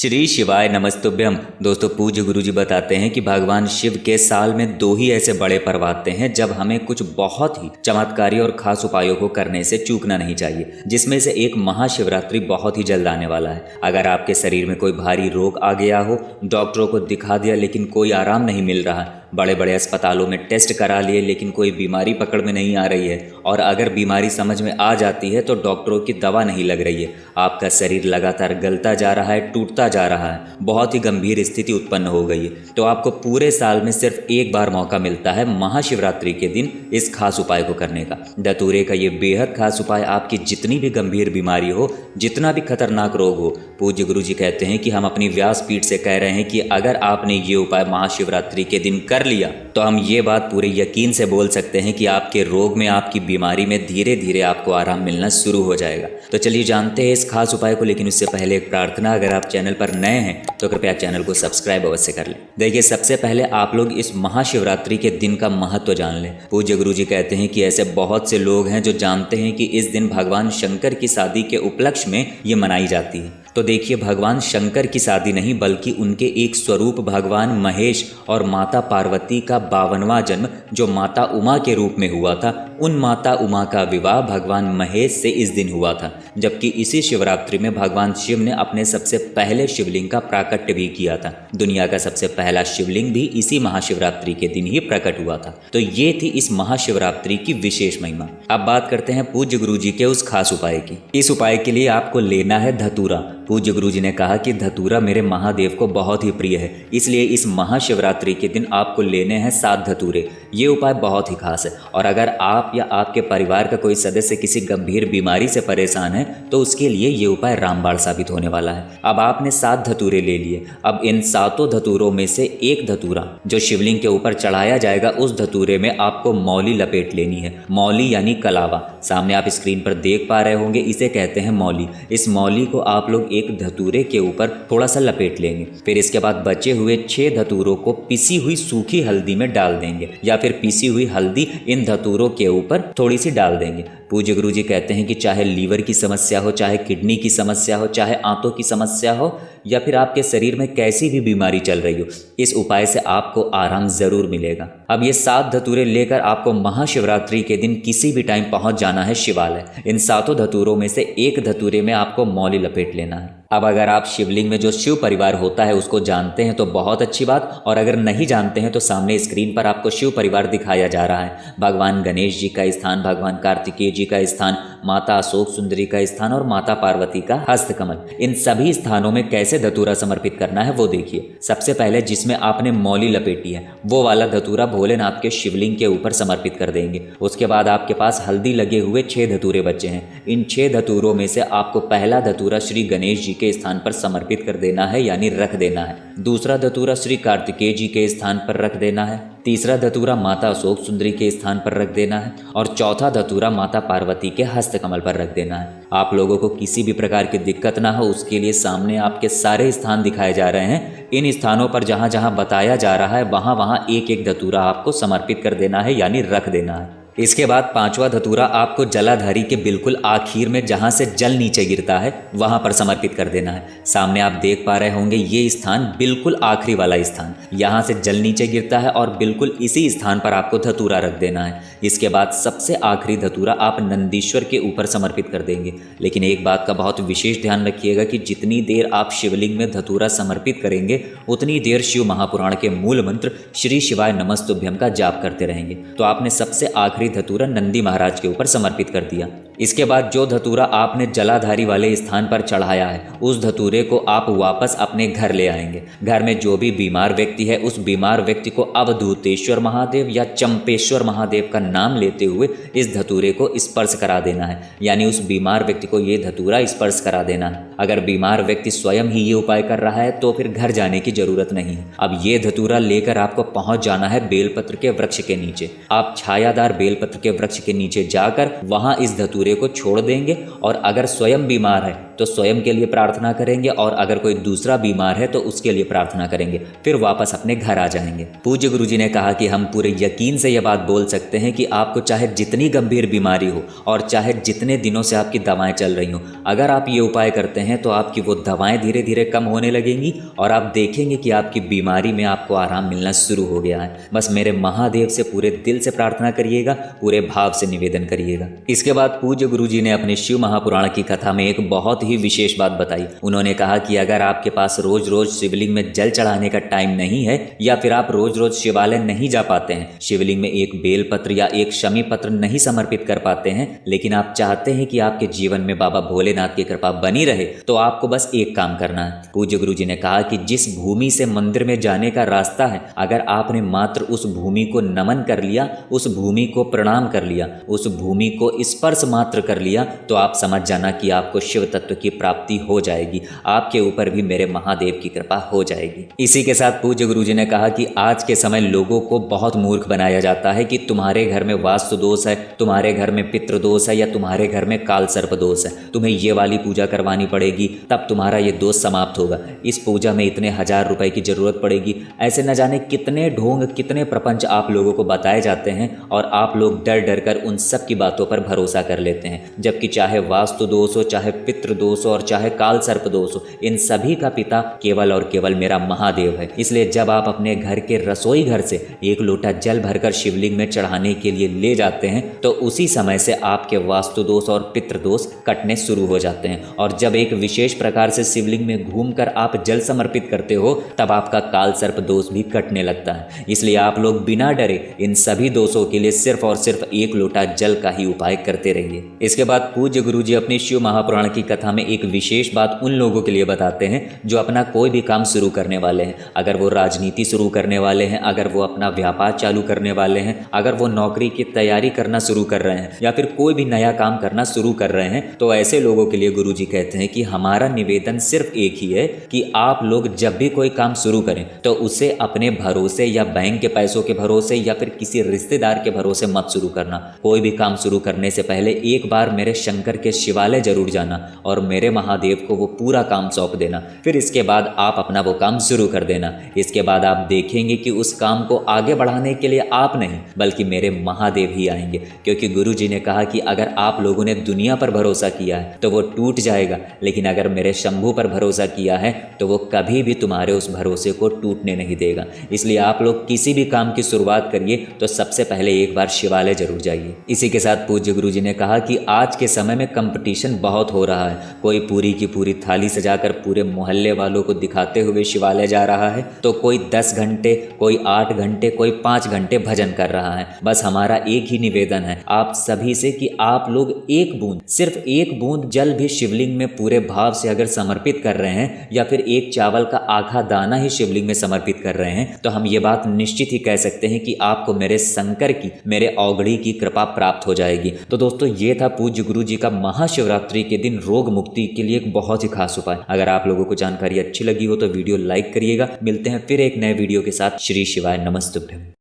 श्री शिवाय नमस्तुभ्यम। दोस्तों, पूज्य गुरुजी बताते हैं कि भगवान शिव के साल में 2 ही ऐसे बड़े पर्व आते हैं जब हमें कुछ बहुत ही चमत्कारी और खास उपायों को करने से चूकना नहीं चाहिए, जिसमें से एक महाशिवरात्रि बहुत ही जल्द आने वाला है। अगर आपके शरीर में कोई भारी रोग आ गया हो, डॉक्टरों को दिखा दिया लेकिन कोई आराम नहीं मिल रहा, बड़े बड़े अस्पतालों में टेस्ट करा लिए लेकिन कोई बीमारी पकड़ में नहीं आ रही है, और अगर बीमारी समझ में आ जाती है तो डॉक्टरों की दवा नहीं लग रही है, आपका शरीर लगातार गलता जा रहा है, टूटता जा रहा है, बहुत ही गंभीर स्थिति उत्पन्न हो गई है, तो आपको पूरे साल में सिर्फ एक बार मौका मिलता है महाशिवरात्रि के दिन इस खास उपाय को करने का। धतूरे का ये बेहद खास उपाय आपकी जितनी भी गंभीर बीमारी हो, जितना भी खतरनाक रोग हो, पूज्य गुरुजी कहते हैं कि हम अपनी व्यासपीठ से कह रहे हैं कि अगर आपने ये उपाय महाशिवरात्रि के दिन कर लिया तो हम ये बात पूरे यकीन से बोल सकते हैं कि आपके रोग में, आपकी बीमारी में धीरे धीरे आपको आराम मिलना शुरू हो जाएगा। तो चलिए जानते हैं इस खास उपाय को, लेकिन उससे पहले एक प्रार्थना, अगर आप चैनल पर नए हैं तो कृपया चैनल को सब्सक्राइब अवश्य कर लें। देखिए, सबसे पहले आप लोग इस महाशिवरात्रि के दिन का महत्व जान लें। पूज्य गुरुजी कहते हैं कि ऐसे बहुत से लोग हैं जो जानते हैं कि इस दिन भगवान शंकर की शादी के उपलक्ष्य में ये मनाई जाती है। तो देखिए, भगवान शंकर की शादी नहीं बल्कि उनके एक स्वरूप भगवान महेश और माता पार्वती का 52वां जन्म जो माता उमा के रूप में हुआ था, उन माता उमा का विवाह भगवान महेश से इस दिन हुआ था। जबकि इसी शिवरात्रि में भगवान शिव ने अपने सबसे पहले शिवलिंग का प्राकट्य भी किया था। दुनिया का सबसे पहला शिवलिंग भी इसी महाशिवरात्रि के दिन ही प्रकट हुआ था। तो ये थी इस महाशिवरात्रि की विशेष महिमा। अब बात करते हैं पूज्य गुरुजी के उस खास उपाय की। इस उपाय के लिए आपको लेना है धतूरा। पूज्य गुरुजी ने कहा कि धतूरा मेरे महादेव को बहुत ही प्रिय है, इसलिए इस महाशिवरात्रि के दिन आपको लेने हैं 7 धतूरे। ये उपाय बहुत ही खास है, और अगर आप या आपके परिवार का कोई सदस्य किसी गंभीर बीमारी से परेशान है तो उसके लिए ये उपाय रामबाण साबित होने वाला है। अब आपने 7 धतूरे ले लिए। अब इन 7 धतूरों में से एक धतूरा जो शिवलिंग के ऊपर चढ़ाया जाएगा, उस धतूरे में आपको मौली लपेट लेनी है। मौली यानी कलावा, सामने आप स्क्रीन पर देख पा रहे होंगे, इसे कहते हैं मौली। इस मौली को आप लोग एक धतूरे के ऊपर थोड़ा सा लपेट लेंगे। फिर इसके बाद बचे हुए 6 धतूरों को पिसी हुई सूखी हल्दी में डाल देंगे, या फिर पिसी हुई हल्दी इन धतूरों के ऊपर थोड़ी सी डाल देंगे। पूज्य गुरुजी कहते हैं कि चाहे लीवर की समस्या हो, चाहे किडनी की समस्या हो, चाहे आंतों की समस्या हो, या फिर आपके शरीर में कैसी भी बीमारी चल रही हो, इस उपाय से आपको आराम जरूर मिलेगा। अब ये 7 धतूरे लेकर आपको महाशिवरात्रि के दिन किसी भी टाइम पहुंच जाना है शिवालय। इन 7 धतूरों में से एक धतूरे में आपको मौली लपेट लेना है। अब अगर आप शिवलिंग में जो शिव परिवार होता है उसको जानते हैं तो बहुत अच्छी बात, और अगर नहीं जानते हैं तो सामने स्क्रीन पर आपको शिव परिवार दिखाया जा रहा है। भगवान गणेश जी का स्थान, भगवान कार्तिकेय जी का स्थान, माता अशोक सुंदरी का स्थान और माता पार्वती का हस्तकमल। इन सभी स्थानों में कैसे धतूरा समर्पित करना है वो देखिए। सबसे पहले जिसमें आपने मौली लपेटी है वो वाला धतूरा भोलेनाथ के शिवलिंग के ऊपर समर्पित कर देंगे। उसके बाद आपके पास हल्दी लगे हुए 6 धतूरे बचे हैं। इन 6 धतूरों में से आपको पहला धतूरा श्री गणेश जी के स्थान पर समर्पित कर देना है, यानी रख देना है। दूसरा धतूरा श्री कार्तिकेय जी के स्थान पर रख देना है। तीसरा धतूरा माता अशोक सुंदरी के स्थान पर रख देना है, और चौथा धतूरा माता पार्वती के हस्तकमल पर रख देना है। आप लोगों को किसी भी प्रकार की दिक्कत ना हो उसके लिए सामने आपके सारे स्थान दिखाए जा रहे हैं। इन स्थानों पर जहां जहां बताया जा रहा है वहां वहां एक एक धतूरा आपको समर्पित कर देना है, यानी रख देना है। इसके बाद 5वां धतूरा आपको जलाधारी के बिल्कुल आखिर में जहां से जल नीचे गिरता है वहां पर समर्पित कर देना है। सामने आप देख पा रहे होंगे ये स्थान बिल्कुल आखिरी वाला स्थान, यहां से जल नीचे गिरता है और बिल्कुल इसी स्थान पर आपको धतूरा रख देना है। इसके बाद सबसे आखिरी धतूरा आप नंदीश्वर के ऊपर समर्पित कर देंगे। लेकिन एक बात का बहुत विशेष ध्यान रखिएगा कि जितनी देर आप शिवलिंग में धतूरा समर्पित करेंगे उतनी देर शिव महापुराण के मूल मंत्र श्री शिवाय नमस्तुभ्यम का जाप करते रहेंगे। तो आपने सबसे आखिरी धतूरा नंदी महाराज के ऊपर समर्पित कर दिया। इसके बाद जो धतूरा आपने जलाधारी वाले स्थान पर चढ़ाया है उस धतूरे को आप वापस अपने घर ले आएंगे। घर में जो भी बीमार व्यक्ति है उस बीमार व्यक्ति को अवधूतेश्वर महादेव या चंपेश्वर महादेव का नाम लेते हुए इस धतूरे को स्पर्श करा देना है, यानी उस बीमार व्यक्ति को ये धतूरा स्पर्श करा देना है। अगर बीमार व्यक्ति स्वयं ही ये उपाय कर रहा है तो फिर घर जाने की जरूरत नहीं है। अब ये धतूरा लेकर आपको पहुंच जाना है बेलपत्र के वृक्ष के नीचे। आप छायादार बेलपत्र के वृक्ष के नीचे जाकर वहां इस धतूरे को छोड़ देंगे, और अगर स्वयं बीमार है तो स्वयं के लिए प्रार्थना करेंगे और अगर कोई दूसरा बीमार है तो उसके लिए प्रार्थना करेंगे, फिर वापस अपने घर आ जाएंगे। पूज्य गुरुजी ने कहा कि हम पूरे यकीन से यह बात बोल सकते हैं कि आपको चाहे जितनी गंभीर बीमारी हो और चाहे जितने दिनों से आपकी दवाएं चल रही हो, अगर आप ये उपाय करते हैं तो आपकी वो दवाएं धीरे धीरे कम होने लगेंगी और आप देखेंगे कि आपकी बीमारी में आपको आराम मिलना शुरू हो गया है। बस मेरे महादेव से पूरे दिल से प्रार्थना करिएगा, पूरे भाव से निवेदन करिएगा। इसके बाद पूज्य गुरुजी ने अपने शिव महापुराण की कथा में एक बहुत ही विशेष बात बताई। उन्होंने कहा कि अगर आपके पास रोज रोज शिवलिंग में जल चढ़ाने का टाइम नहीं है या फिर आप रोज रोज शिवालय नहीं जा पाते हैं, शिवलिंग में एक बेलपत्र या एक शमी पत्र नहीं समर्पित कर पाते हैं, लेकिन आप चाहते हैं कि आपके जीवन में बाबा भोलेनाथ की कृपा बनी रहे, तो आपको बस एक काम करना है। पूज्य गुरुजी ने कहा कि जिस भूमि से मंदिर में जाने का रास्ता है, अगर आपने मात्र उस भूमि को नमन कर लिया, उस भूमि को प्रणाम कर लिया, उस भूमि को स्पर्श मात्र कर लिया, तो आप समझ जाना कि आपको शिव तत्व की प्राप्ति हो जाएगी, आपके ऊपर भी मेरे महादेव की कृपा हो जाएगी। इसी के साथ पूज्य गुरुजी ने कहा कि आज के समय लोगों को बहुत मूर्ख बनाया जाता है कि तुम्हारे घर में वास्तु दोष है, तुम्हारे घर में पितृ दोष है या तुम्हारे घर में काल सर्प दोष है, तुम्हें ये वाली पूजा करवानी पड़ेगी तब तुम्हारा ये दोष समाप्त होगा, इस पूजा में इतने 1000 रुपए की जरूरत पड़ेगी। ऐसे न जाने कितने ढोंग, कितने प्रपंच आप लोगों को बताए जाते हैं और आप लोग डर डर कर उन सब की बातों पर भरोसा कर लेते हैं, जबकि चाहे वास्तु दोष हो, चाहे पितृ दोष हो और चाहे काल सर्प दोष हो, इन सभी का पिता केवल और केवल मेरा महादेव है। इसलिए जब आप अपने घर के रसोई घर से एक लोटा जल भरकर शिवलिंग में चढ़ाने के लिए ले जाते हैं तो उसी समय से आपके वास्तु दोष और पितृ दोष कटने शुरू हो जाते हैं। और जब एक विशेष प्रकार से शिवलिंग में घूमकर आप जल समर्पित करते हो तब आपका काल सर्प दोष भी कटने लगता है। इसलिए आप लोग बिना डरे इन सभी दोषों के लिए सिर्फ और सिर्फ एक लोटा जल का ही उपाय करते रहिए। इसके बाद पूज्य गुरुजी अपनी शिव महापुराण की कथा में एक विशेष बात उन लोगों के लिए बताते हैं जो अपना कोई भी काम शुरू करने वाले हैं। अगर वो राजनीति शुरू करने वाले हैं, अगर वो अपना व्यापार चालू करने वाले हैं, अगर वो नौकरी की तैयारी करना शुरू कर रहे हैं या फिर कोई भी नया काम करना शुरू कर रहे हैं, तो ऐसे लोगों के लिए गुरुजी कहते हैं कि हमारा निवेदन सिर्फ एक ही है कि आप लोग जब भी कोई काम शुरू करें तो उसे अपने भरोसे या बैंक के पैसों के भरोसे या फिर किसी रिश्तेदार के भरोसे मत शुरू करना। कोई भी काम शुरू करने से पहले एक बार मेरे शंकर के शिवालय जरूर जाना और मेरे महादेव को वो पूरा काम सौंप देना, फिर इसके बाद आप अपना वो काम शुरू कर देना। इसके बाद आप देखेंगे कि उस काम को आगे बढ़ाने के लिए आप नहीं बल्कि मेरे महादेव ही आएंगे, क्योंकि गुरुजी ने कहा कि अगर आप लोगों ने दुनिया पर भरोसा किया है तो वो टूट जाएगा, लेकिन अगर मेरे शंभू पर भरोसा किया है तो वो कभी भी तुम्हारे उस भरोसे को टूटने नहीं देगा। इसलिए आप लोग किसी भी काम की शुरुआत करिए तो सबसे पहले एक बार शिवालय जरूर जाइए। इसी के साथ पूज्य गुरुजी ने कहा कि आज के समय में कंपटीशन बहुत हो रहा है। कोई पूरी की पूरी थाली सजाकर पूरे मोहल्ले वालों को दिखाते हुए शिवालय जा रहा है, तो कोई 10 घंटे, कोई 8 घंटे, कोई 5 घंटे भजन कर रहा है। बस हमारा एक ही निवेदन है आप सभी से कि आप लोग एक बूंद, सिर्फ एक बूंद जल भी शिवलिंग में पूरे भाव से अगर समर्पित कर रहे हैं या फिर एक चावल का आधा दाना ही शिवलिंग में समर्पित कर रहे हैं, तो हम ये बात निश्चित ही कह सकते हैं कि आपको मेरे शंकर की, मेरे औगड़ी की कृपा प्राप्त हो जाएगी। तो दोस्तों ये था पूज्य गुरुजी का महाशिवरात्रि के दिन रोग मुक्ति के लिए एक बहुत ही खास उपाय। अगर आप लोगों को जानकारी अच्छी लगी हो तो वीडियो लाइक करिएगा। मिलते हैं फिर एक नए वीडियो के साथ। श्री शिवाय नमस्तुभ्यम।